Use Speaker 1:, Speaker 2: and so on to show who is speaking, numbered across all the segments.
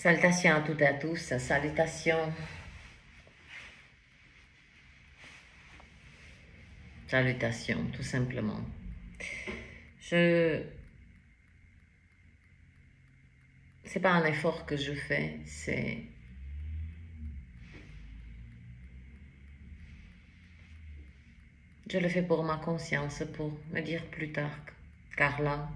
Speaker 1: Salutations à toutes et à tous, salutations, salutations, tout simplement. C'est pas un effort que je fais, je le fais pour ma conscience, pour me dire plus tard, Carla,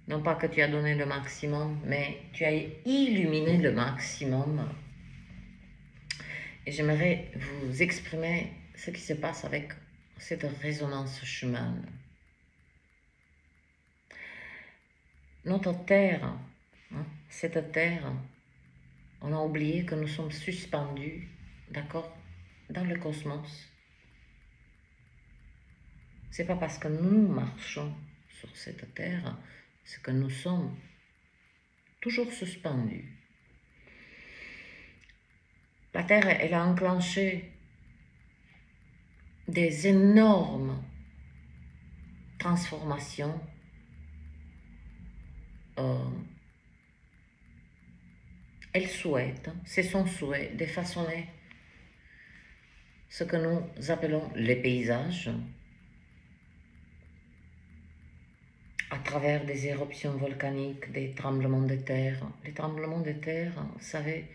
Speaker 1: non pas que tu as donné le maximum, mais tu as illuminé le maximum. Et j'aimerais vous exprimer ce qui se passe avec cette résonance chemin. Notre terre, cette terre, on a oublié que nous sommes suspendus, d'accord, dans le cosmos. C'est pas parce que nous marchons sur cette terre, c'est que nous sommes toujours suspendus. La terre, elle a enclenché des énormes transformations. Elle souhaite, c'est son souhait, de façonner ce que nous appelons les paysages à travers des éruptions volcaniques, des tremblements de terre. Les tremblements de terre, vous savez,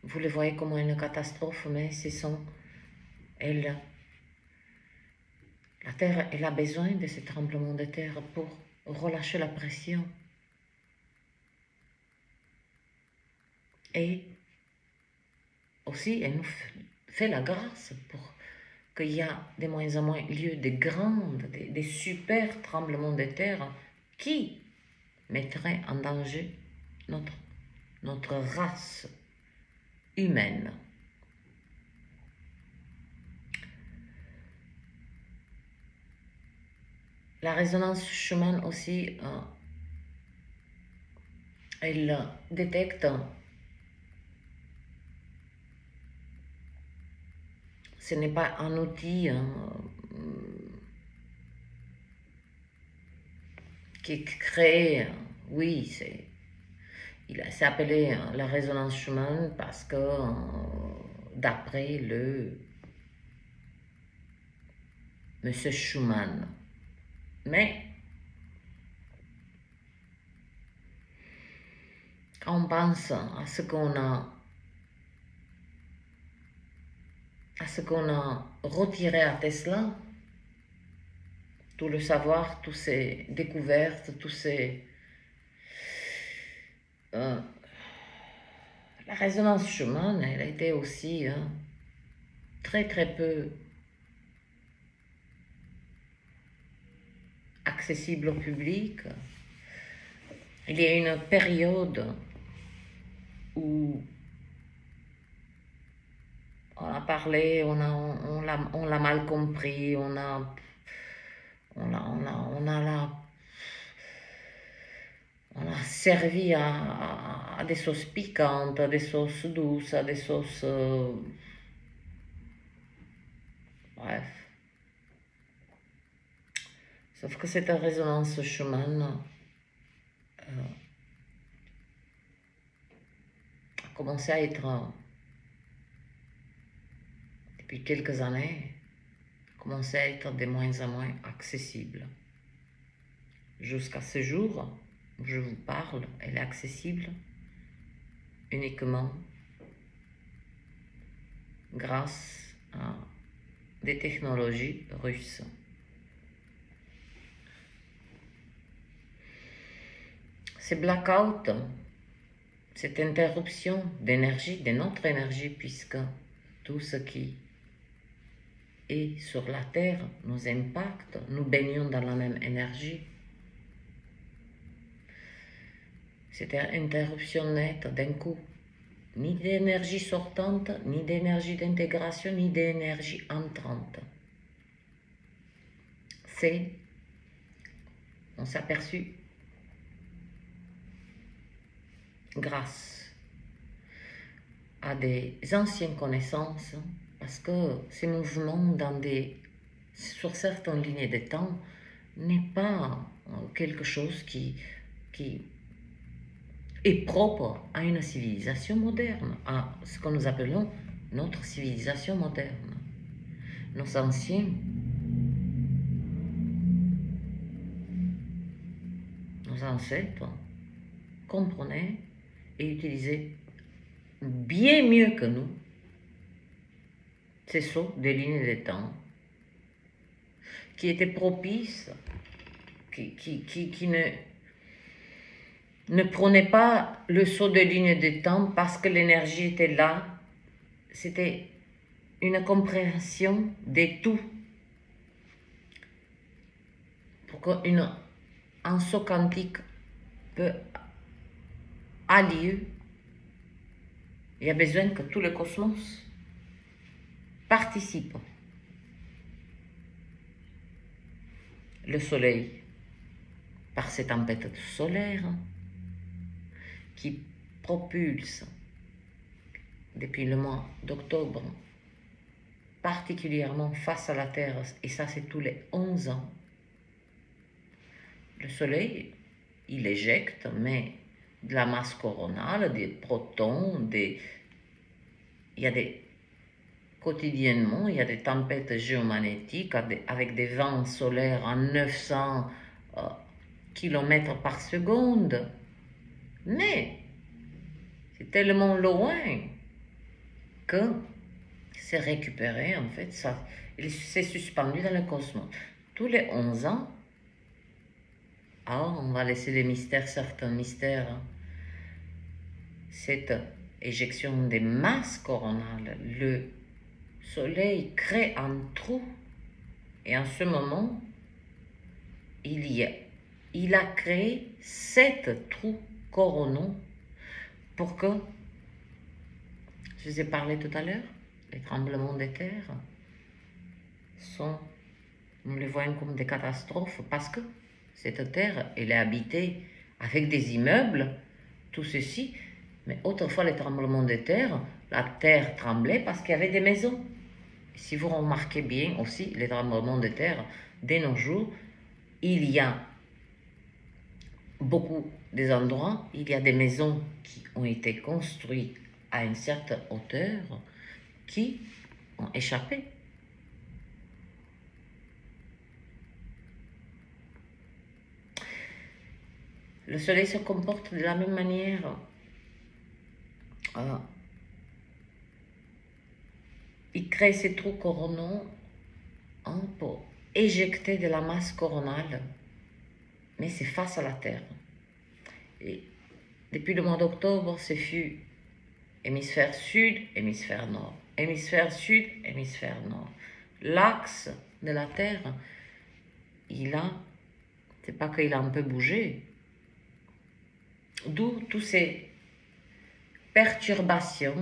Speaker 1: vous les voyez comme une catastrophe, mais ce sont elles. La terre, elle a besoin de ces tremblements de terre pour relâcher la pression. Et aussi, elle nous fait la grâce pour qu'il y a de moins en moins lieu de grandes, des super tremblements de terre qui mettraient en danger notre race humaine. La résonance Schumann aussi, elle détecte, ce n'est pas un outil qui est créé, oui, c'est appelé la résonance Schumann parce que d'après le Monsieur Schumann. Mais quand on pense à ce qu'on a retiré à Tesla, tout le savoir, toutes ces découvertes, la résonance Schumann, elle a été aussi très très peu accessible au public. Il y a une période où on a parlé, on l'a mal compris, on a servi à des sauces piquantes, à des sauces douces, à des sauces... bref. Sauf que cette résonance Schumann a commencé à être, depuis quelques années, commencé à être de moins en moins accessible. Jusqu'à ce jour où je vous parle, elle est accessible uniquement grâce à des technologies russes. Ces blackouts, cette interruption d'énergie, de notre énergie, puisque tout ce qui est sur la Terre nous impacte, nous baignons dans la même énergie. Cette interruption nette d'un coup, ni d'énergie sortante, ni d'énergie d'intégration, ni d'énergie entrante. On s'est aperçu grâce à des anciennes connaissances, parce que ces mouvements sur certaines lignées de temps n'est pas quelque chose qui qui est propre à une civilisation moderne, à ce que nous appelons notre civilisation moderne. Nos anciens, nos ancêtres comprenaient et utilisaient bien mieux que nous ces sauts des lignes de temps qui étaient propices, qui ne prenaient pas le saut de ligne de temps parce que l'énergie était là. C'était une compréhension de tout. Pour qu'un saut quantique peut a lieu, il y a besoin que tout le cosmos participe. Le Soleil, par ces tempêtes solaires, qui propulsent depuis le mois d'octobre, particulièrement face à la Terre, et ça c'est tous les 11 ans, le Soleil, il éjecte, mais de la masse coronale, des protons, quotidiennement, il y a des tempêtes géomagnétiques avec des vents solaires à 900 km par seconde. Mais c'est tellement loin que c'est récupéré, en fait, ça, il s'est suspendu dans le cosmos. Tous les 11 ans, on va laisser les mystères, certains mystères, cette éjection des masses coronales, le Soleil crée un trou, et en ce moment, il a créé 7 trous coronaux pour que, je vous ai parlé tout à l'heure, les tremblements de terre nous les voyons comme des catastrophes parce que cette terre, elle est habitée avec des immeubles, tout ceci, mais autrefois les tremblements de terre, la terre tremblait parce qu'il y avait des maisons. Si vous remarquez bien aussi les tremblements de terre, de nos jours, il y a beaucoup des endroits, il y a des maisons qui ont été construites à une certaine hauteur qui ont échappé. Le Soleil se comporte de la même manière. Il crée ces trous coronaux pour éjecter de la masse coronale, mais c'est face à la Terre. Et depuis le mois d'octobre, ce fut hémisphère sud, hémisphère nord, hémisphère sud, hémisphère nord. L'axe de la Terre, c'est pas qu'il a un peu bougé, d'où tous ces perturbations,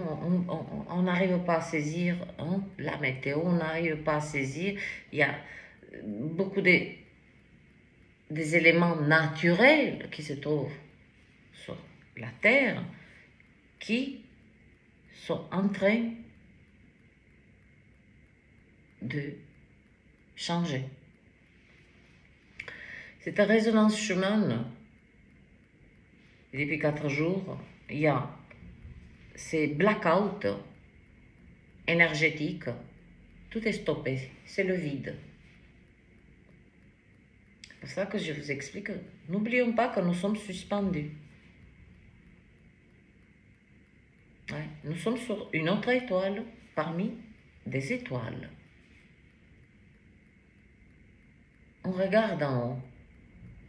Speaker 1: on n'arrive pas à saisir la météo, on n'arrive pas à saisir, il y a beaucoup des éléments naturels qui se trouvent sur la Terre qui sont en train de changer. Cette résonance Schumann, depuis 4 jours, il y a ces blackouts énergétiques, tout est stoppé, c'est le vide. C'est pour ça que je vous explique, n'oublions pas que nous sommes suspendus. Ouais, nous sommes sur une autre étoile parmi des étoiles. On regarde en haut,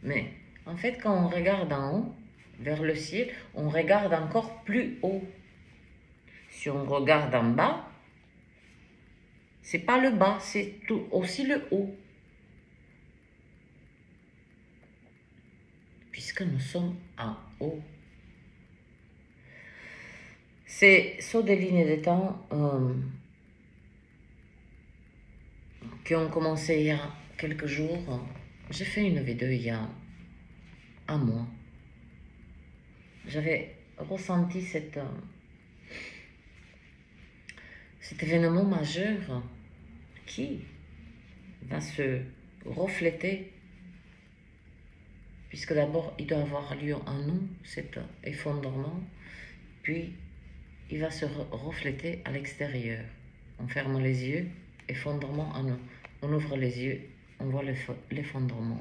Speaker 1: mais en fait quand on regarde en haut, vers le ciel, on regarde encore plus haut. Si on regarde en bas, c'est pas le bas, c'est aussi le haut. Puisque nous sommes en haut. Ces sauts de lignes de temps qui ont commencé il y a quelques jours, j'ai fait une vidéo il y a un mois. J'avais ressenti cet événement majeur qui va se refléter puisque d'abord, il doit avoir lieu en nous, cet effondrement, puis il va se refléter à l'extérieur. On ferme les yeux, effondrement en nous. On ouvre les yeux, on voit l'effondrement.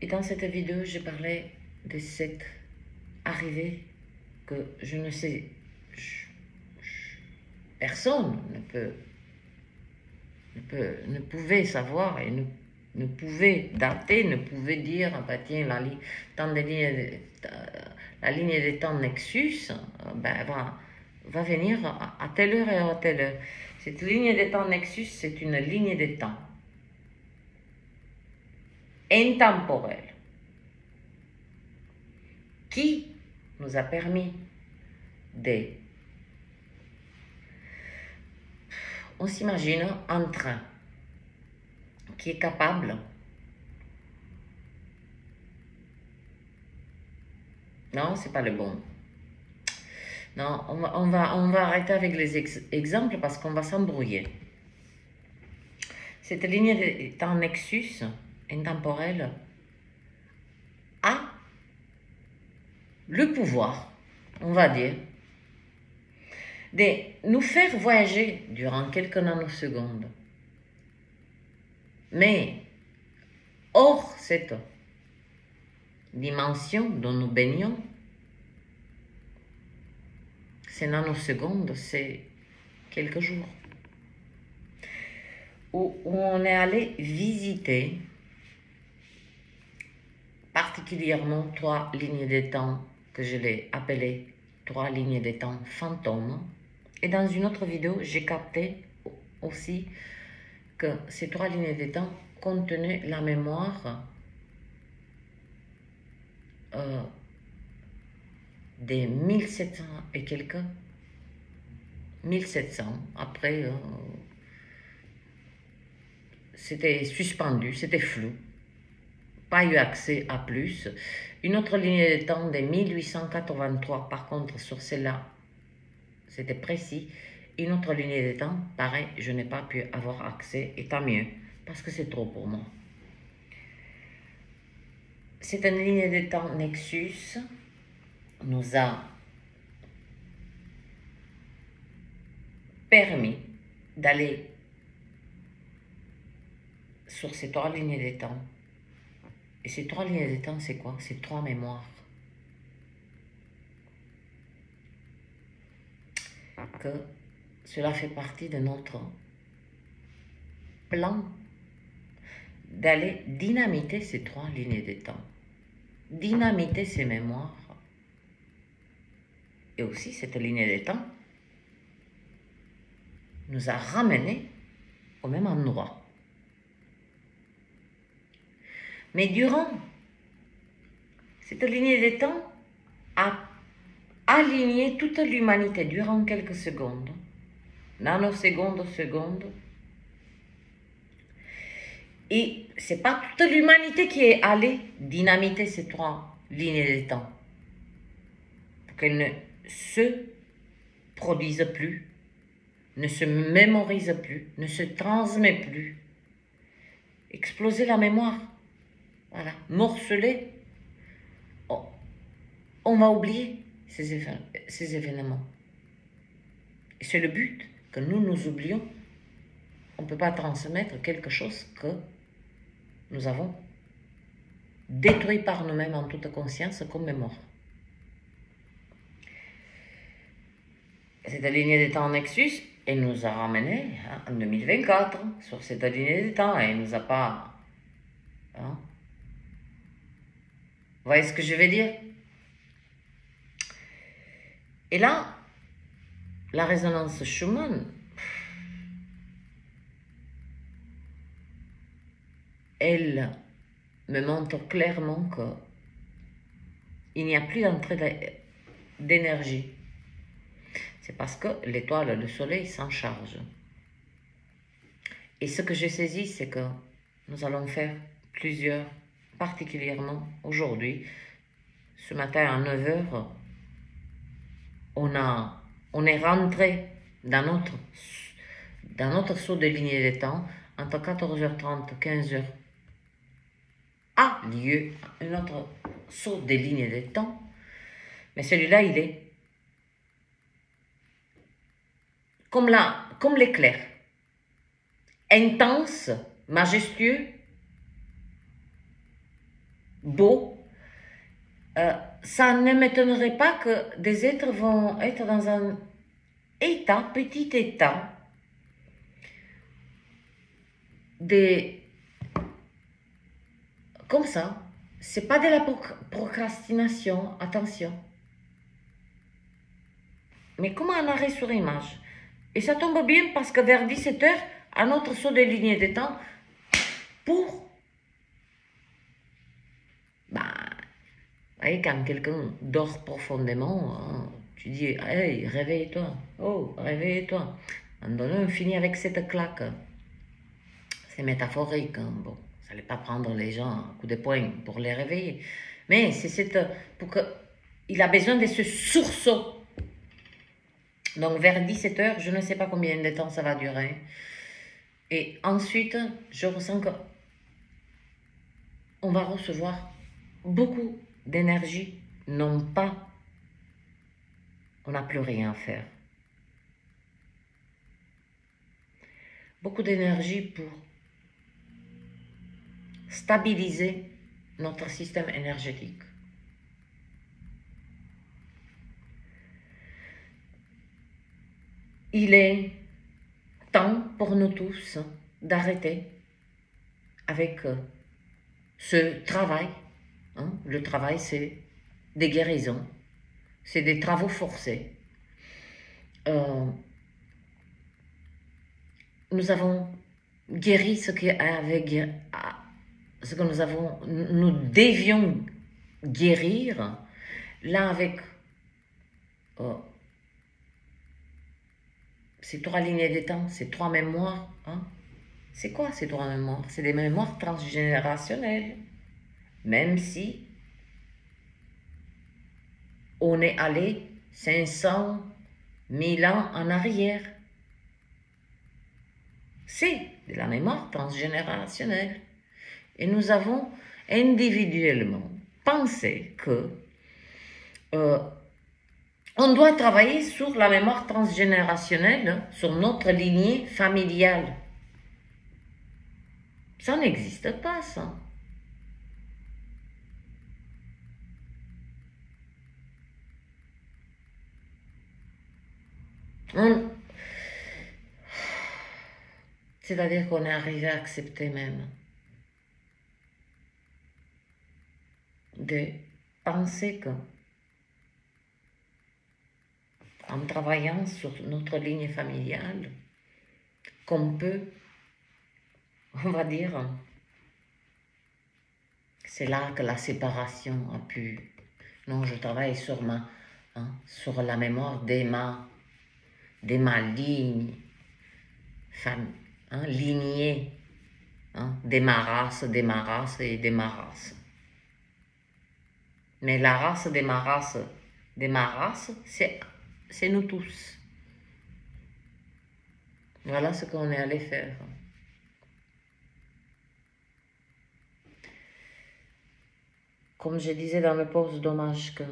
Speaker 1: Et dans cette vidéo, je parlais de cette arrivée que je ne sais, personne ne pouvait savoir et ne pouvait dater, ne pouvait dire, ah bah tiens, la ligne des temps Nexus ben, va venir à telle heure et à telle heure. Cette ligne des temps Nexus, c'est une ligne des temps intemporelle qui nous a permis de... On s'imagine un train qui est capable non, c'est pas le bon. Non, on va arrêter avec les exemples parce qu'on va s'embrouiller. Cette ligne de temps Nexus intemporelle a le pouvoir, on va dire, de nous faire voyager durant quelques nanosecondes. Mais hors cette dimension dont nous baignons, ces nanosecondes, c'est quelques jours, où on est allé visiter particulièrement 3 lignes de temps que je l'ai appelées 3 lignes de temps fantômes. Et dans une autre vidéo, j'ai capté aussi que ces 3 lignes de temps contenaient la mémoire des 1700 et quelques, 1700, après c'était suspendu, c'était flou, pas eu accès à plus. Une autre ligne de temps de 1883, par contre sur celle-là, c'était précis. Une autre ligne de temps, pareil, je n'ai pas pu avoir accès, et tant mieux, parce que c'est trop pour moi. Cette ligne de temps Nexus nous a permis d'aller sur ces 3 lignes de temps. Et ces 3 lignes de temps, c'est quoi? C'est 3 mémoires. Que cela fait partie de notre plan d'aller dynamiter ces 3 lignes de temps. Dynamiter ces mémoires. Et aussi, cette ligne de temps nous a ramenés au même endroit. Mais durant cette ligne de temps a aligné toute l'humanité durant quelques secondes, nanosecondes, secondes. Et c'est pas toute l'humanité qui est allée dynamiter ces 3 lignes de temps pour qu'elles ne se produisent plus, ne se mémorisent plus, ne se transmettent plus. Exploser la mémoire, voilà, morceler. Oh, on va oublier ces événements. Et c'est le but, que nous oublions. On ne peut pas transmettre quelque chose que nous avons détruit par nous-mêmes en toute conscience comme mémoire. Cette ligne de temps Nexus, elle nous a ramenés en 2024 sur cette ligne de temps. Elle ne nous a pas... Hein? Vous voyez ce que je veux dire? Et là, la résonance Schumann, elle me montre clairement qu'il n'y a plus d'entrée d'énergie. C'est parce que l'étoile, le soleil, s'en charge. Et ce que j'ai saisi, c'est que nous allons faire plusieurs, particulièrement aujourd'hui, ce matin à 9h, on est rentré dans dans notre saut de lignée des temps, entre 14h30 et 15h, a lieu un autre saut des lignes des temps, mais celui-là, il est comme l'éclair, intense, majestueux, beau. Ça ne m'étonnerait pas que des êtres vont être dans un petit état, comme ça. C'est pas de la procrastination, attention. Mais comme un arrêt sur image. Et ça tombe bien parce que vers 17h, à notre saut de lignée de temps, pour... Bah, vous voyez, quand quelqu'un dort profondément, hein, tu dis, hey, réveille-toi. Oh, réveille-toi. En donnant, on finit avec cette claque. C'est métaphorique, hein, bon. Ça n'allait pas prendre les gens à coup de poing pour les réveiller. Mais c'est pour que il a besoin de ce sursaut. Donc vers 17h, je ne sais pas combien de temps ça va durer. Et ensuite, je ressens que on va recevoir beaucoup d'énergie, non pas, on n'a plus rien à faire. Beaucoup d'énergie pour stabiliser notre système énergétique. Il est temps pour nous tous d'arrêter avec ce travail. Hein. Le travail, c'est des guérisons, c'est des travaux forcés. Nous avons guéri ce que nous devions guérir. Là, avec ces 3 lignées de temps, ces 3 mémoires, hein. C'est quoi ces 3 mémoires? C'est des mémoires transgénérationnelles. Même si on est allé 500 000 ans en arrière. C'est de la mémoire transgénérationnelle. Et nous avons individuellement pensé que on doit travailler sur la mémoire transgénérationnelle, sur notre lignée familiale. Ça n'existe pas, ça. C'est-à-dire qu'on est arrivé à accepter même de penser que en travaillant sur notre ligne familiale, qu'on peut, on va dire, c'est là que la séparation a pu... Non, je travaille sur sur la mémoire de ma ligne, lignée, de ma race et de ma race. Mais la race de ma race, c'est nous tous. Voilà ce qu'on est allé faire. Comme je disais dans le poste d'hommage que,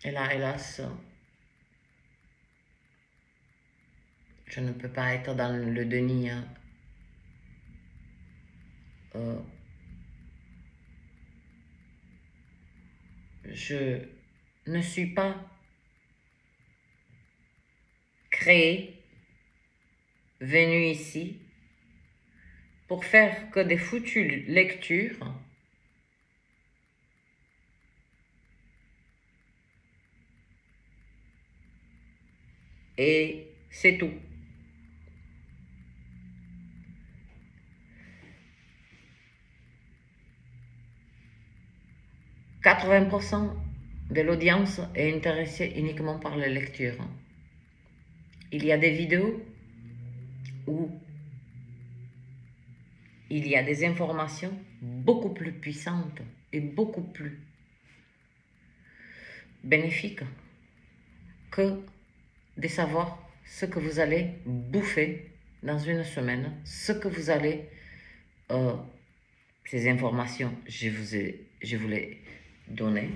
Speaker 1: et là, hélas, je ne peux pas être dans le déni. Je ne suis pas créé, venu ici pour faire que des foutues lectures et c'est tout. « 80% de l'audience est intéressée uniquement par la lecture. Il y a des vidéos où il y a des informations beaucoup plus puissantes et beaucoup plus bénéfiques que de savoir ce que vous allez bouffer dans une semaine, ce que vous allez... ces informations, je vous les donné.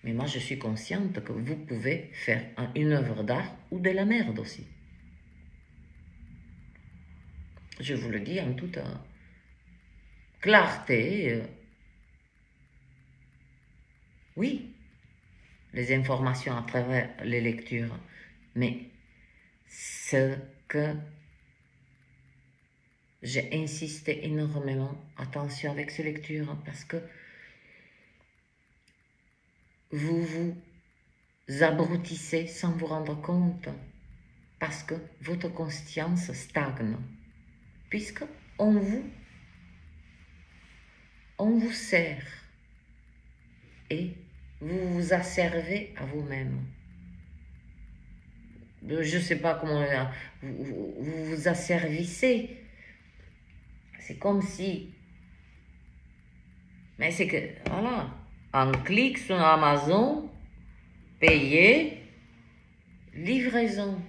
Speaker 1: Mais moi, je suis consciente que vous pouvez faire une œuvre d'art ou de la merde aussi. Je vous le dis en toute clarté. Oui, les informations à travers les lectures. Mais ce que j'ai insisté énormément, attention avec ces lectures, parce que vous vous abrutissez sans vous rendre compte, parce que votre conscience stagne, puisque on vous sert et vous vous asservez à vous-même. Je ne sais pas comment vous vous asservissez. C'est comme si... Mais c'est que, voilà, un clic sur Amazon, payer, livraison.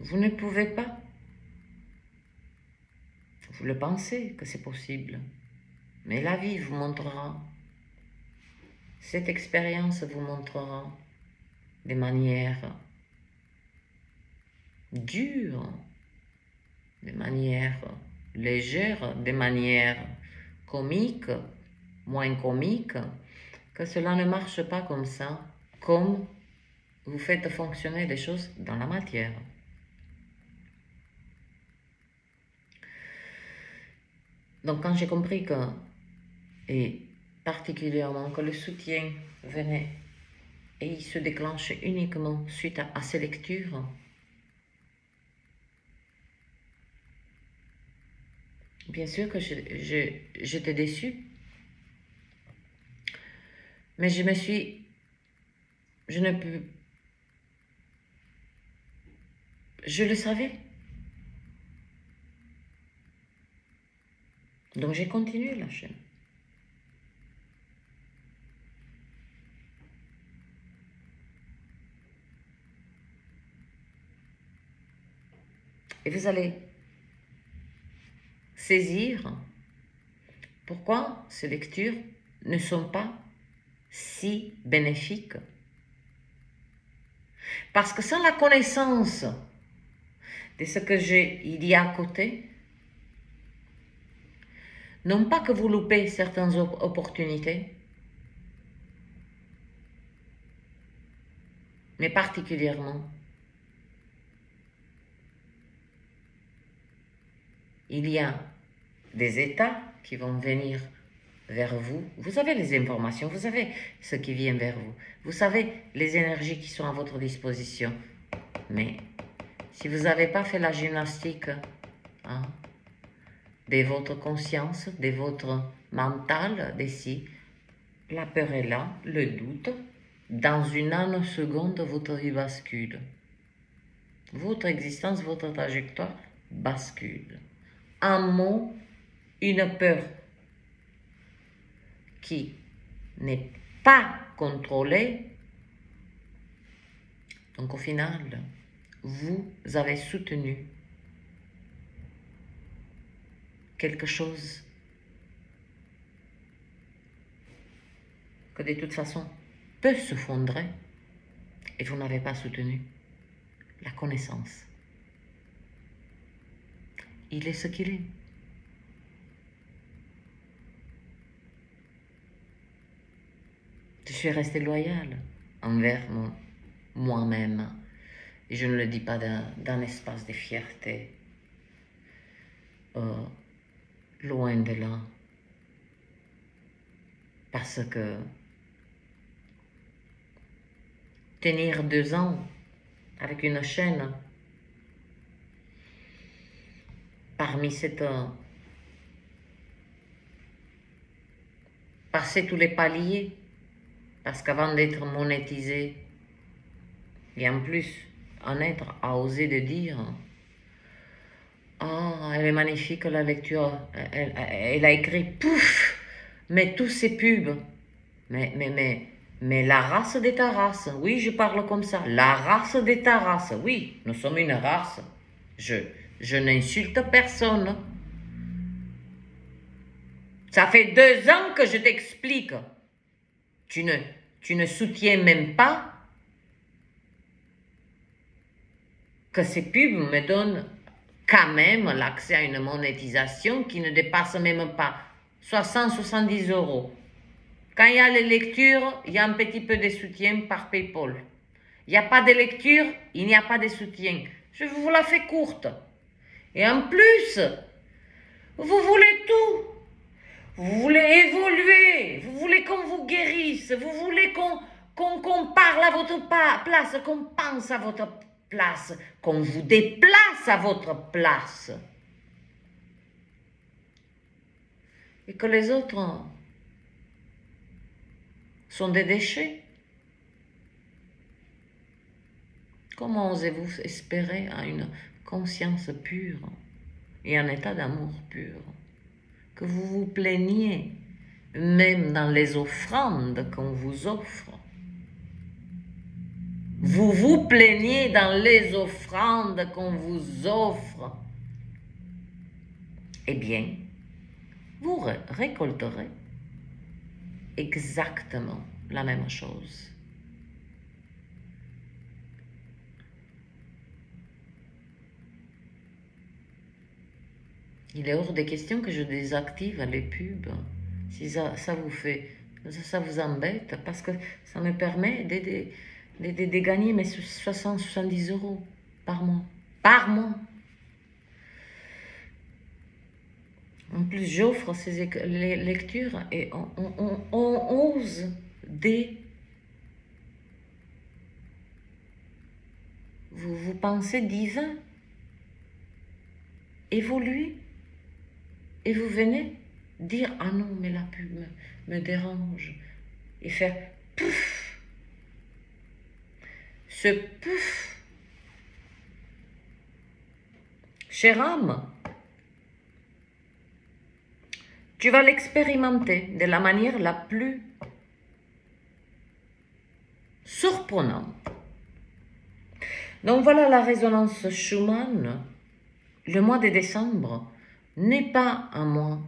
Speaker 1: Vous ne pouvez pas. Vous le pensez que c'est possible. Mais la vie vous montrera. Cette expérience vous montrera des manières dures, des manières légères, des manières comiques, moins comiques, que cela ne marche pas comme ça, comme vous faites fonctionner les choses dans la matière. Donc quand j'ai compris que, et particulièrement que le soutien venait et il se déclenchait uniquement suite à ces lectures, bien sûr que j'étais déçue, mais je le savais. Donc j'ai continué la chaîne. Et vous allez saisir pourquoi ces lectures ne sont pas si bénéfiques. Parce que sans la connaissance de ce que il y a à côté, non pas que vous loupez certaines opportunités, mais particulièrement, il y a des états qui vont venir vers vous. Vous avez les informations, vous savez ce qui vient vers vous. Vous savez les énergies qui sont à votre disposition. Mais si vous n'avez pas fait la gymnastique de votre conscience, de votre mental, d'ici, la peur est là, le doute. Dans une nanoseconde, votre vie bascule. Votre existence, votre trajectoire bascule. Un mot, une peur qui n'est pas contrôlée. Donc au final, vous avez soutenu quelque chose que de toute façon peut se fondrer et vous n'avez pas soutenu la connaissance. Il est ce qu'il est. Je suis restée loyale envers moi-même. Et je ne le dis pas d'un espace de fierté. Loin de là. Parce que tenir 2 ans avec une chaîne parmi cette... passer tous les paliers, parce qu'avant d'être monétisé, et en plus, en être à oser de dire « Ah, elle est magnifique la lecture, elle a écrit, pouf, mais tous ces pubs, mais Mais la race de ta race, oui, je parle comme ça. La race de ta race, oui, nous sommes une race. Je n'insulte personne. Ça fait 2 ans que je t'explique. Tu ne soutiens même pas que ces pubs me donnent quand même l'accès à une monétisation qui ne dépasse même pas 60-70 euros. Quand il y a les lectures, il y a un petit peu de soutien par PayPal. Il n'y a pas de lecture, il n'y a pas de soutien. Je vous la fais courte. Et en plus, vous voulez tout. Vous voulez évoluer. Vous voulez qu'on vous guérisse. Vous voulez qu'on parle à votre place, qu'on pense à votre place, qu'on vous déplace à votre place. Et que les autres sont des déchets. Comment osez-vous espérer à une conscience pure et un état d'amour pur que vous vous plaigniez même dans les offrandes qu'on vous offre? Vous vous plaignez dans les offrandes qu'on vous offre. Eh bien, vous récolterez exactement la même chose. Il est hors de question que je désactive les pubs. Si ça vous fait, ça vous embête, parce que ça me permet de gagner mes 60-70 euros par mois. Par mois. En plus, j'offre ces lectures et on ose vous pensez divin, évoluer, et vous venez dire « Ah non, mais la pub me dérange » et faire « pouf ». Ce pouf, chère âme, tu vas l'expérimenter de la manière la plus surprenante. Donc voilà la résonance Schumann. Le mois de décembre n'est pas un mois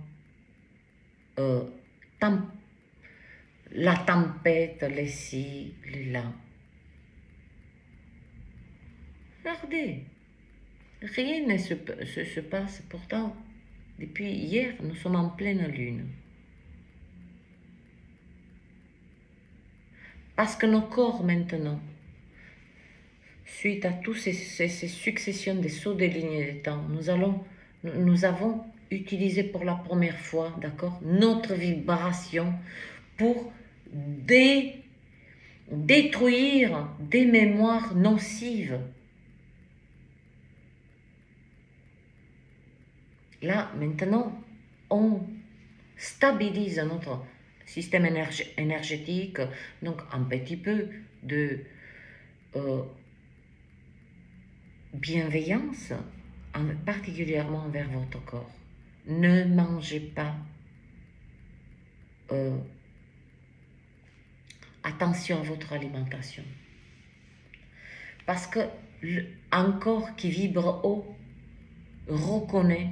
Speaker 1: la tempête, les ci, les là. Regardez, rien ne se passe pourtant. Depuis hier, nous sommes en pleine lune. Parce que nos corps maintenant, suite à toutes ces successions de sauts de lignes de temps, nous avons utilisé pour la première fois, d'accord, notre vibration pour détruire des mémoires nocives. Là, maintenant, on stabilise notre système énergétique, donc un petit peu de bienveillance, particulièrement envers votre corps. Ne mangez pas. Attention à votre alimentation. Parce que un corps qui vibre haut reconnaît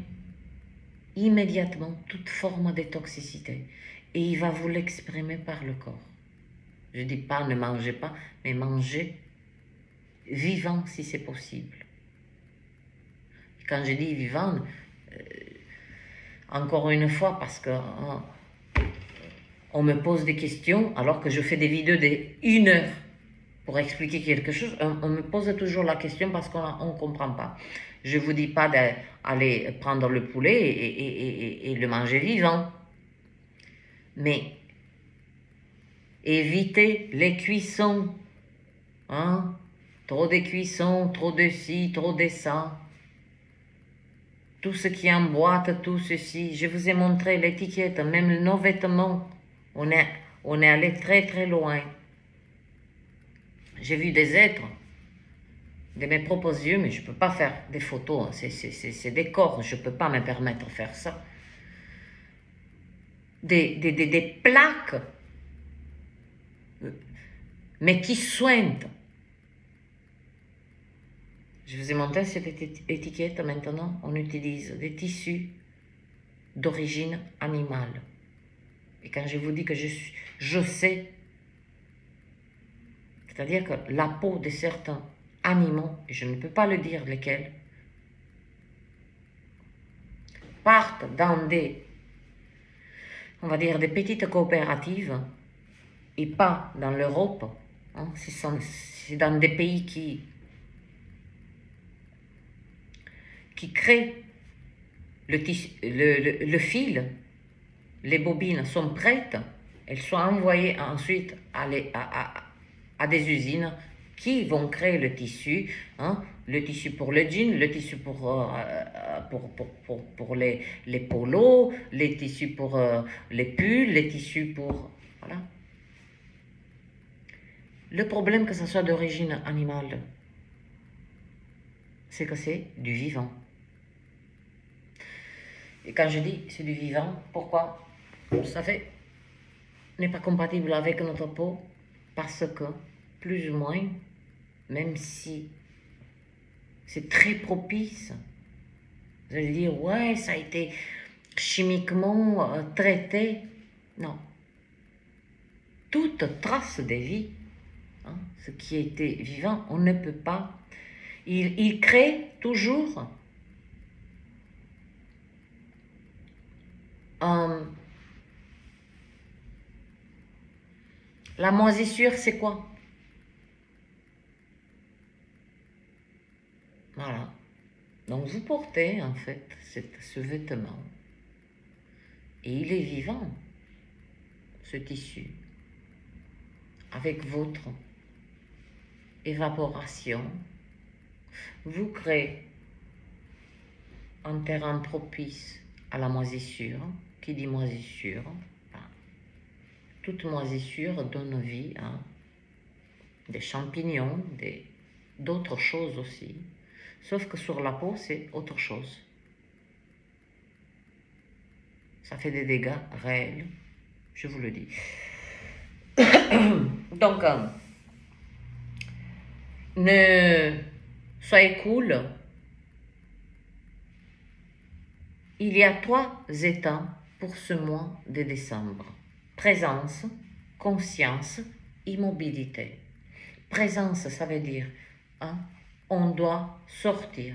Speaker 1: immédiatement toute forme de toxicité et il va vous l'exprimer par le corps. Je ne dis pas ne mangez pas, mais mangez vivant si c'est possible. Et quand je dis vivant, encore une fois, parce que on me pose des questions alors que je fais des vidéos d'1 heure pour expliquer quelque chose, on me pose toujours la question parce qu'on ne comprend pas. Je ne vous dis pas d'aller prendre le poulet et le manger vivant. Mais évitez les cuissons. Hein? Trop de cuissons, trop de ci, trop de ça. Tout ce qui emboîte, tout ceci. Je vous ai montré l'étiquette, même nos vêtements. On est allé très très loin. J'ai vu des êtres de mes propres yeux, mais je ne peux pas faire des photos, c'est des corps, je ne peux pas me permettre de faire ça. Des plaques mais qui soignent. Je vous ai montré cette étiquette, maintenant on utilise des tissus d'origine animale. Et quand je vous dis que je sais, c'est-à-dire que la peau de certains animaux, et je ne peux pas le dire lesquels, partent dans des, on va dire, des petites coopératives, et pas dans l'Europe, hein, c'est dans des pays qui créent le fil, les bobines sont prêtes, elles sont envoyées ensuite à des usines qui vont créer le tissu, hein, le tissu pour le jean, le tissu pour les polos, les tissus pour les pulls, les tissus pour... Voilà. Le problème que ça soit d'origine animale, c'est que c'est du vivant. Et quand je dis c'est du vivant, pourquoi? Ça n'est pas compatible avec notre peau, parce que, plus ou moins, même si c'est très propice, vous allez dire, ouais, ça a été chimiquement traité. Non. Toute trace de vie, hein, ce qui était vivant, on ne peut pas. Il crée toujours la moisissure, c'est quoi? Voilà. Donc vous portez en fait ce vêtement et il est vivant, ce tissu, avec votre évaporation. Vous créez un terrain propice à la moisissure. Qui dit moisissure? Toute moisissure donne vie à des champignons, d'autres choses aussi. Sauf que sur la peau, c'est autre chose. Ça fait des dégâts réels, je vous le dis. Donc, ne soyez cool. Il y a 3 états pour ce mois de décembre. Présence, conscience, immobilité. Présence, ça veut dire, hein, on doit sortir.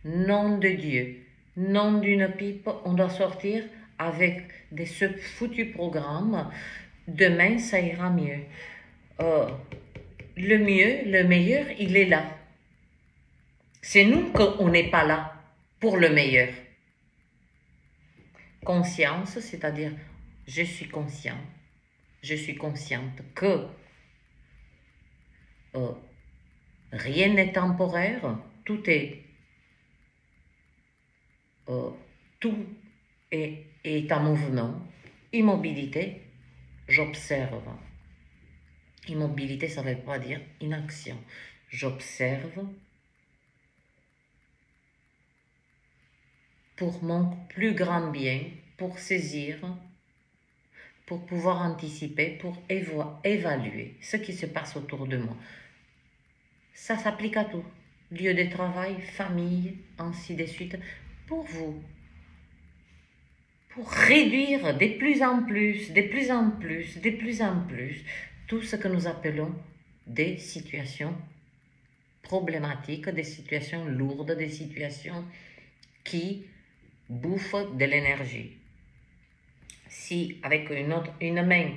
Speaker 1: Nom de Dieu, nom d'une pipe, on doit sortir avec ce foutu programme. Demain, ça ira mieux. Le mieux, le meilleur, il est là. C'est nous qu'on n'est pas là pour le meilleur. Conscience, c'est-à-dire je suis conscient, je suis consciente que rien n'est temporaire, tout est en mouvement. Immobilité, j'observe. Immobilité, ça ne veut pas dire inaction. J'observe pour mon plus grand bien, pour saisir, pour pouvoir anticiper, pour évaluer ce qui se passe autour de moi. Ça s'applique à tout. Lieu de travail, famille, ainsi de suite. Pour vous. Pour réduire de plus en plus, tout ce que nous appelons des situations problématiques, des situations lourdes, des situations qui bouffent de l'énergie. Si avec une main,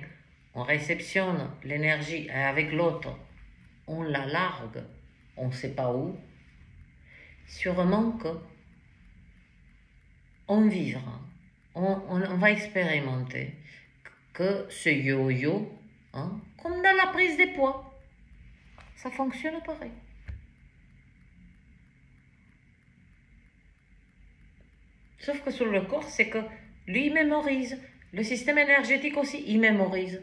Speaker 1: on réceptionne l'énergie et avec l'autre, on la largue, on ne sait pas où, sûrement que on vivra, on va expérimenter que ce yo-yo, hein, comme dans la prise de poids, ça fonctionne pareil. Sauf que sur le corps, c'est que lui, il mémorise. Le système énergétique aussi, il mémorise.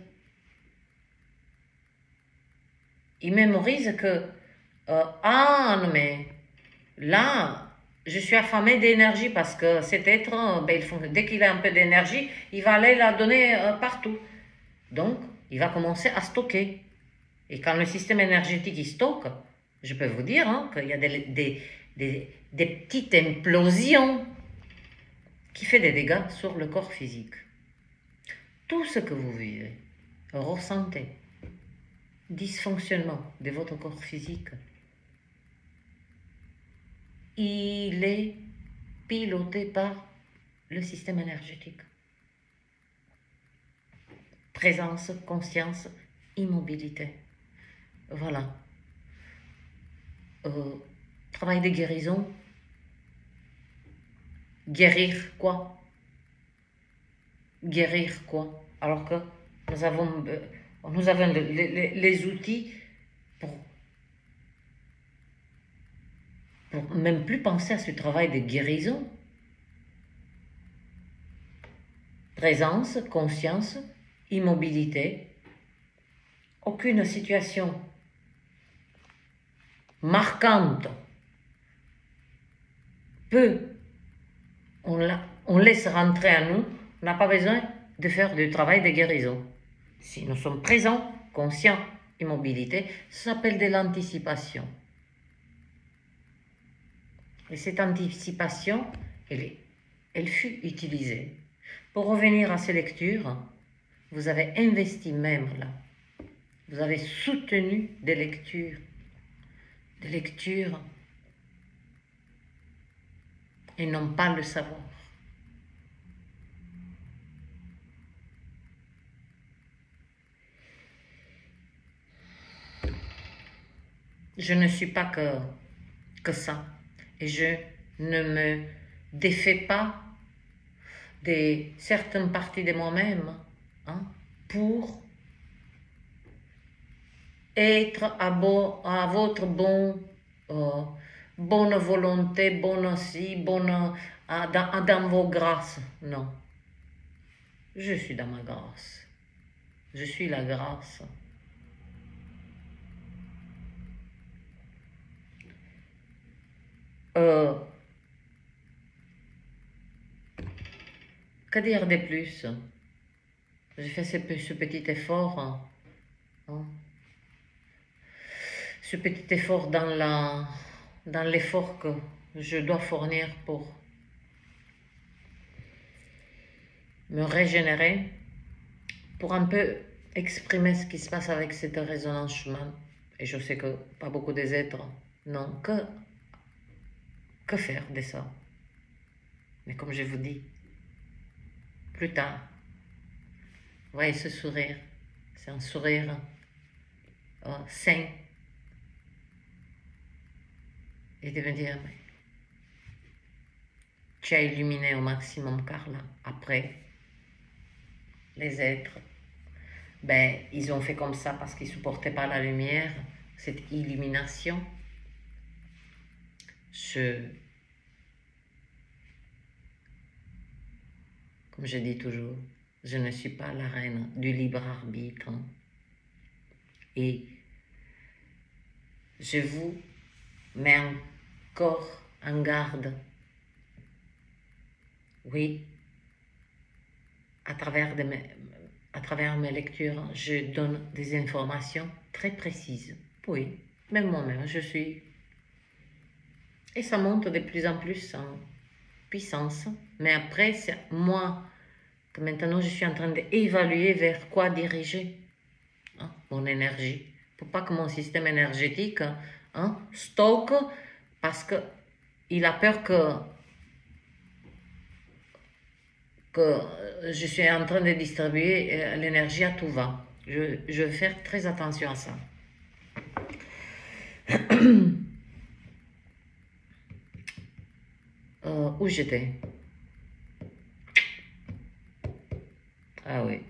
Speaker 1: Il mémorise que, non mais, là, je suis affamé d'énergie parce que cet être, dès qu'il a un peu d'énergie, il va aller la donner partout. Donc, il va commencer à stocker. Et quand le système énergétique il stocke, je peux vous dire hein, qu'il y a des petites implosions qui font des dégâts sur le corps physique. Tout ce que vous vivez, ressentez, dysfonctionnement de votre corps physique, il est piloté par le système énergétique. Présence, conscience, immobilité. Voilà. Travail de guérison. Guérir quoi? Guérir quoi? Alors que nous avons les outils pour même plus penser à ce travail de guérison. Présence, conscience, immobilité. Aucune situation marquante on laisse rentrer à nous, on n'a pas besoin de faire du travail de guérison. Si nous sommes présents, conscients, immobilité, ça s'appelle de l'anticipation. Et cette anticipation, elle fut utilisée. Pour revenir à ces lectures, vous avez investi même là. Vous avez soutenu des lectures et non pas le savoir. Je ne suis pas que ça. Et je ne me défais pas de certaines parties de moi-même hein, pour être à votre bonne volonté, dans vos grâces. Non. Je suis dans ma grâce. Je suis la grâce. Que dire de plus? J'ai fait ce petit effort. Hein, ce petit effort dans l'effort que je dois fournir pour me régénérer, pour un peu exprimer ce qui se passe avec cette résonance Schumann. Et je sais que pas beaucoup des êtres n'ont que faire de ça. Mais comme je vous dis, plus tard, vous voyez ce sourire, c'est un sourire sain. Et de me dire, mais tu as illuminé au maximum Carla. Après, les êtres, ben, ils ont fait comme ça parce qu'ils ne supportaient pas la lumière, cette illumination. Comme je dis toujours, je ne suis pas la reine du libre arbitre. Et je vous mets encore en garde. Oui, à travers mes lectures, je donne des informations très précises. Oui, même moi-même, je suis... Et ça monte de plus en plus en puissance. Mais après, c'est moi que maintenant je suis en train d'évaluer vers quoi diriger mon énergie. Pour pas que mon système énergétique stocke parce qu'il a peur que je suis en train de distribuer l'énergie à tout va. Je vais faire très attention à ça. Où j'étais? Ah oui.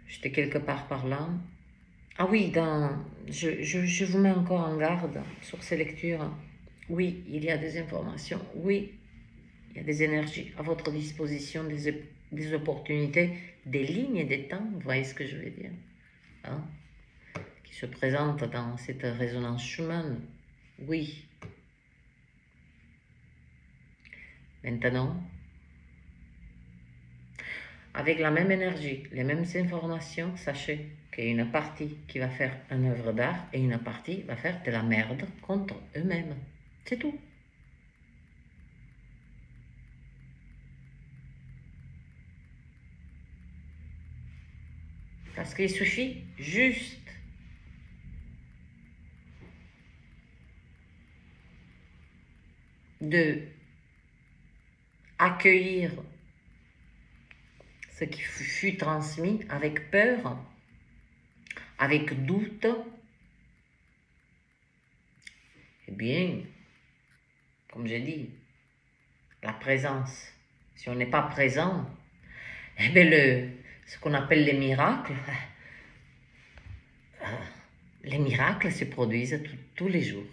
Speaker 1: J'étais quelque part par là. Ah oui, je vous mets encore en garde sur ces lectures. Oui, il y a des informations. Oui, il y a des énergies à votre disposition, des opportunités, des lignes des temps, vous voyez ce que je veux dire, qui se présentent dans cette résonance Schumann. Oui. Maintenant, avec la même énergie, les mêmes informations, sachez qu'il y a une partie qui va faire une œuvre d'art et une partie va faire de la merde contre eux-mêmes. C'est tout. Parce qu'il suffit juste de accueillir ce qui fut transmis avec peur, avec doute. Eh bien, comme j'ai dit, la présence. Si on n'est pas présent, eh bien ce qu'on appelle les miracles se produisent tous les jours.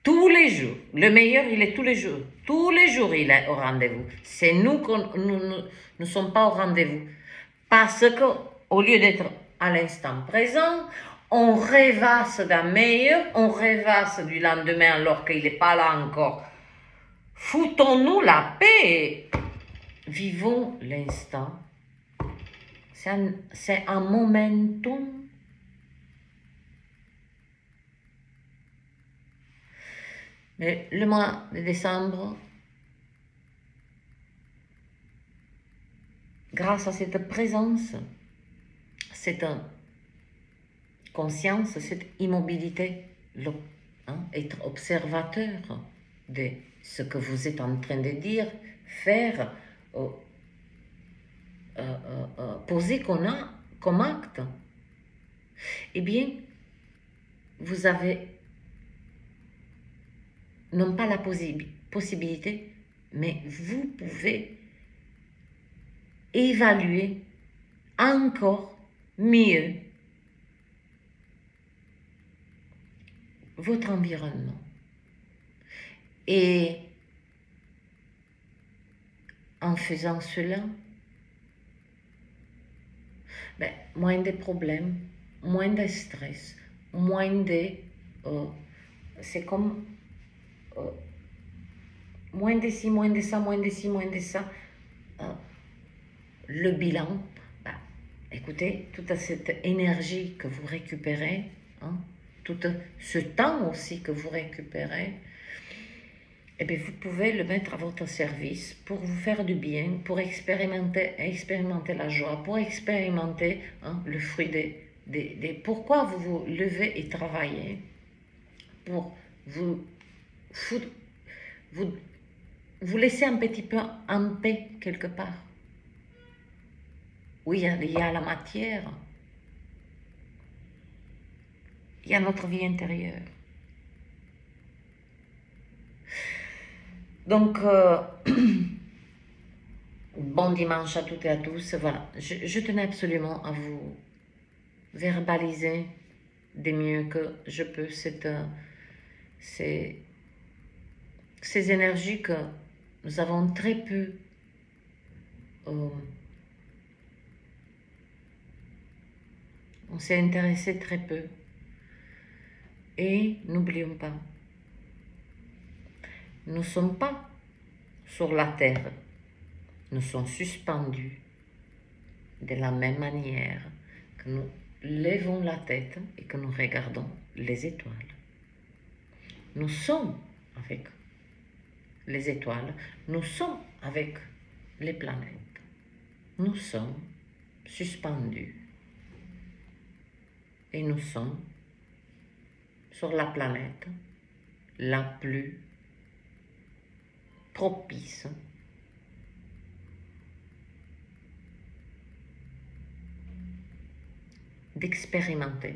Speaker 1: Tous les jours. Le meilleur, il est tous les jours. Tous les jours, il est au rendez-vous. C'est nous nous ne sommes pas au rendez-vous. Parce qu'au lieu d'être à l'instant présent, on rêvasse d'un meilleur, on rêvasse du lendemain alors qu'il n'est pas là encore. Foutons-nous la paix et vivons l'instant. C'est un momentum. Mais le mois de décembre, grâce à cette présence, cette conscience, cette immobilité, être observateur de ce que vous êtes en train de dire, faire, poser comme acte, eh bien, vous avez non pas la possibilité, mais vous pouvez évaluer encore mieux votre environnement. Et en faisant cela, moins de problèmes, moins de stress, moins de... c'est comme... moins de ci, moins de ça, moins de ci, moins de ça. Le bilan, écoutez, toute cette énergie que vous récupérez, tout ce temps aussi que vous récupérez, eh bien, vous pouvez le mettre à votre service pour vous faire du bien, pour expérimenter la joie, pour expérimenter le fruit des... Pourquoi vous vous levez et travaillez? Pour vous laisser un petit peu en paix quelque part. Oui, il y a la matière. Il y a notre vie intérieure. Donc, bon dimanche à toutes et à tous. Voilà, je tenais absolument à vous verbaliser du mieux que je peux ces énergies que nous avons très peu on s'est intéressé très peu. Et n'oublions pas, nous ne sommes pas sur la terre, nous sommes suspendus de la même manière que nous levons la tête et que nous regardons les étoiles. Nous sommes avec les étoiles, nous sommes avec les planètes, nous sommes suspendus et nous sommes sur la planète la plus propice d'expérimenter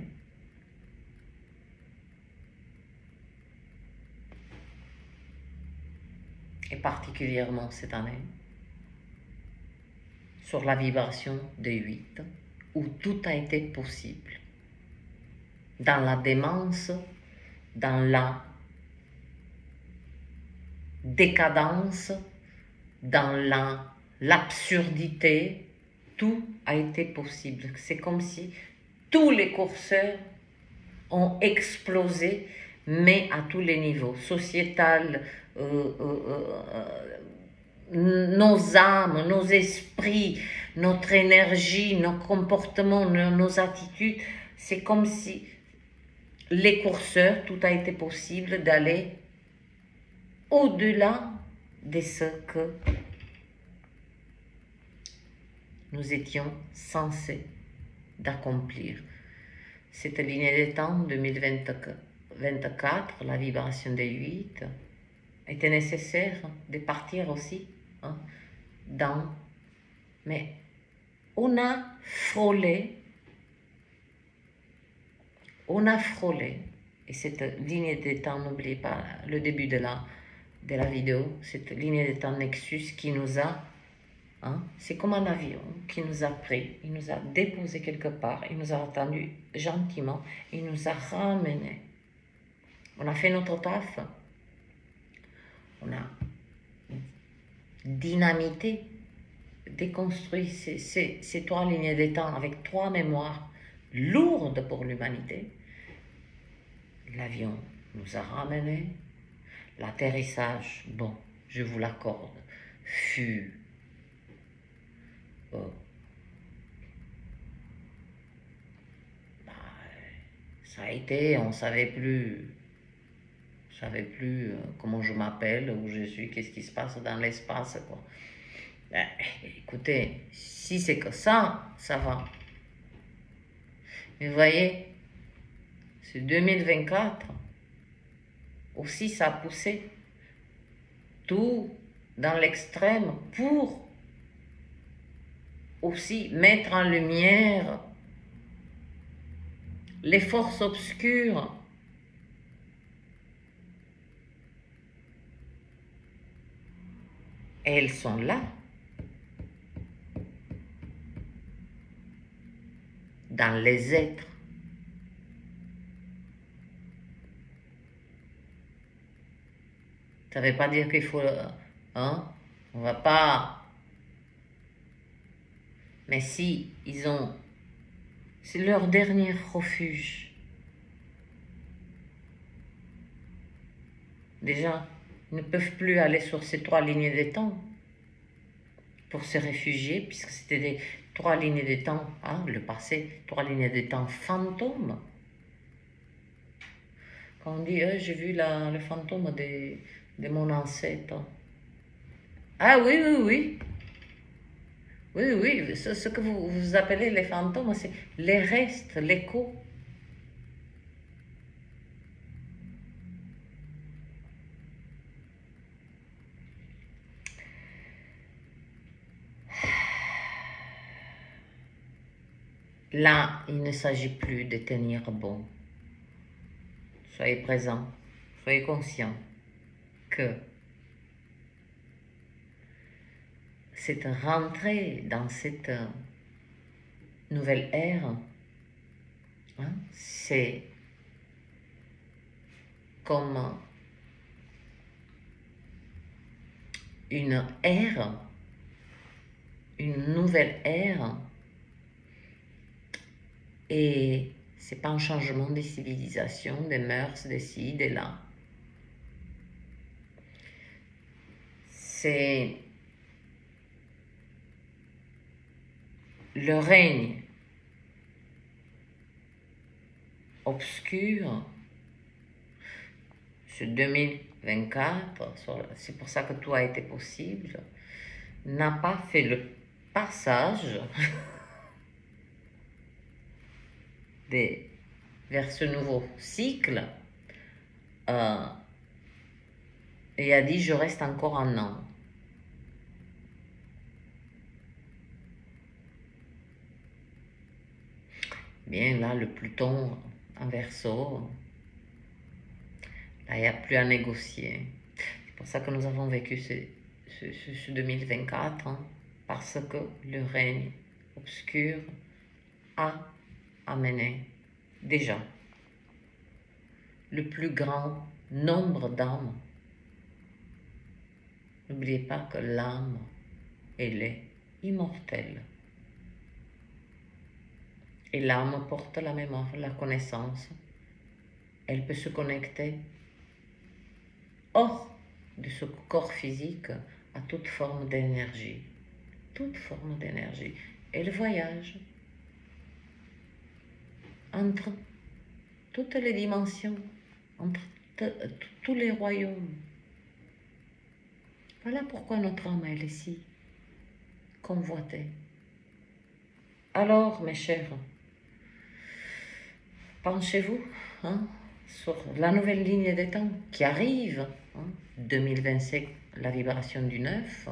Speaker 1: et particulièrement cette année sur la vibration de 8 où tout a été possible dans la démence, dans la décadence, dans l'absurdité, tout a été possible. C'est comme si tous les curseurs ont explosé, mais à tous les niveaux, sociétal, nos âmes, nos esprits, notre énergie, nos comportements, nos attitudes. C'est comme si les courseurs, tout a été possible d'aller au-delà de ce que nous étions censés d'accomplir. Cette ligne de temps 2024, la vibration des 8, était nécessaire de partir aussi hein, dans... Mais on a frôlé, et cette ligne de temps, n'oubliez pas le début de la vidéo, cette ligne de temps Nexus qui nous a, hein, c'est comme un avion qui nous a pris, il nous a déposé quelque part, il nous a attendu gentiment, il nous a ramené. On a fait notre taf, on a dynamité, déconstruit ces 3 lignes de temps avec 3 mémoires lourdes pour l'humanité. L'avion nous a ramenés. L'atterrissage, bon, je vous l'accorde, fut ça a été, on savait plus comment je m'appelle, où je suis, qu'est-ce qui se passe dans l'espace, quoi. Écoutez, si c'est que ça va. Mais vous voyez, c'est 2024. Aussi, ça a poussé tout dans l'extrême pour aussi mettre en lumière les forces obscures. Et elles sont là. Dans les êtres. Ça ne veut pas dire qu'il faut... Hein, on va pas... Mais si ils ont... C'est leur dernier refuge. Déjà, ils ne peuvent plus aller sur ces 3 lignes de temps pour se réfugier, puisque c'était des 3 lignes de temps, hein, le passé, 3 lignes de temps fantômes. Quand on dit, j'ai vu le fantôme de mon ancêtre. Ah oui, oui, oui. Oui, oui, ce que vous appelez les fantômes, c'est les restes, l'écho. Là, il ne s'agit plus de tenir bon. Soyez présents, soyez conscients que cette rentrée dans cette nouvelle ère, hein, c'est comme une ère, une nouvelle ère, et c'est pas un changement des civilisations, des mœurs, des ci, des là. C'est le règne obscur, ce 2024, c'est pour ça que tout a été possible, n'a pas fait le passage vers ce nouveau cycle et a dit je reste encore un an. Bien là, le Pluton en Verseau, là il n'y a plus à négocier. C'est pour ça que nous avons vécu ce 2024, hein, parce que le règne obscur a amené déjà le plus grand nombre d'âmes. N'oubliez pas que l'âme, elle est immortelle. Et l'âme porte la mémoire, la connaissance. Elle peut se connecter hors de ce corps physique à toute forme d'énergie. Toute forme d'énergie. Et le voyage entre toutes les dimensions, entre tous les royaumes. Voilà pourquoi notre âme, elle est si convoitée. Alors, mes chers, penchez-vous sur la nouvelle ligne des temps qui arrive, 2025, la vibration du 9.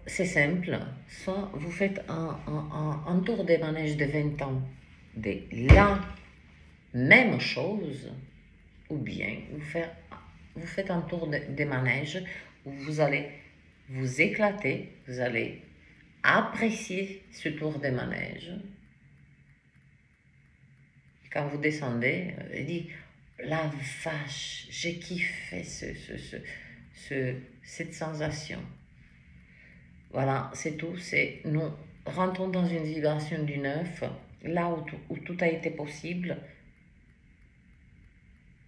Speaker 1: C'est simple, soit vous faites un tour des manèges de 20 ans de la même chose, ou bien vous faites un tour des manèges où vous allez vous éclater, vous allez apprécier ce tour des manèges. Quand vous descendez, dit la vache, j'ai kiffé cette sensation. Voilà, c'est tout. Nous rentrons dans une vibration du 9, là où tout a été possible.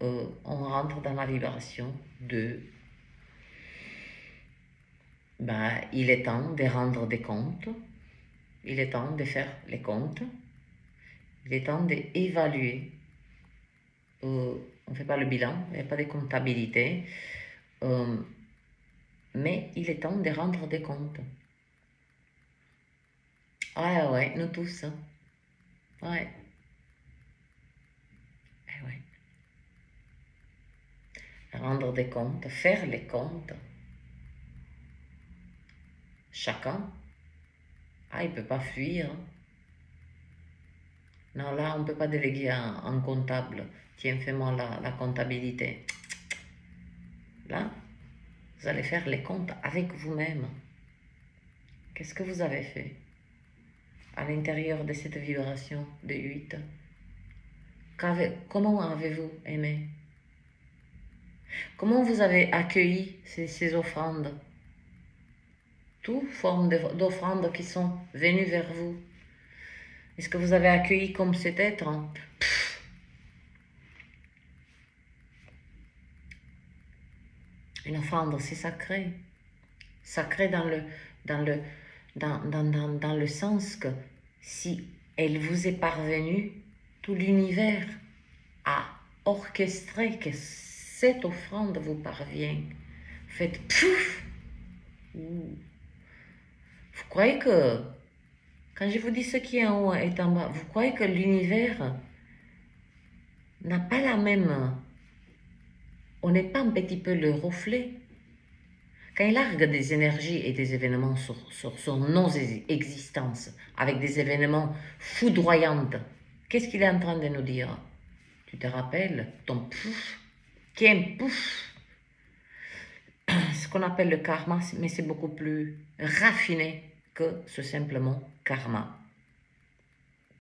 Speaker 1: On rentre dans la vibration de il est temps de rendre des comptes, il est temps de faire les comptes, il est temps d'évaluer. On ne fait pas le bilan, il n'y a pas de comptabilité, mais il est temps de rendre des comptes. Ouais, nous tous. Ouais. Ouais. Rendre des comptes, faire les comptes. Chacun. Il ne peut pas fuir. Non, là, on ne peut pas déléguer un comptable. Tiens, fais-moi la comptabilité. Là, vous allez faire les comptes avec vous-même. Qu'est-ce que vous avez fait à l'intérieur de cette vibration de 8? Comment avez-vous aimé? Comment vous avez accueilli ces offrandes? Toutes formes d'offrandes qui sont venues vers vous. Est-ce que vous avez accueilli comme cet être? Une offrande, c'est sacré. Sacré dans le sens que si elle vous est parvenue, tout l'univers a orchestré que cette offrande vous parvient. Faites pouf! Vous croyez que, quand je vous dis ce qui est en haut est en bas, vous croyez que l'univers n'a pas la même... On n'est pas un petit peu le reflet? Quand il largue des énergies et des événements sur nos existences, avec des événements foudroyants, qu'est-ce qu'il est en train de nous dire? Tu te rappelles ton pouf? Tiens, pouf! Ce qu'on appelle le karma, mais c'est beaucoup plus raffiné que ce simplement karma.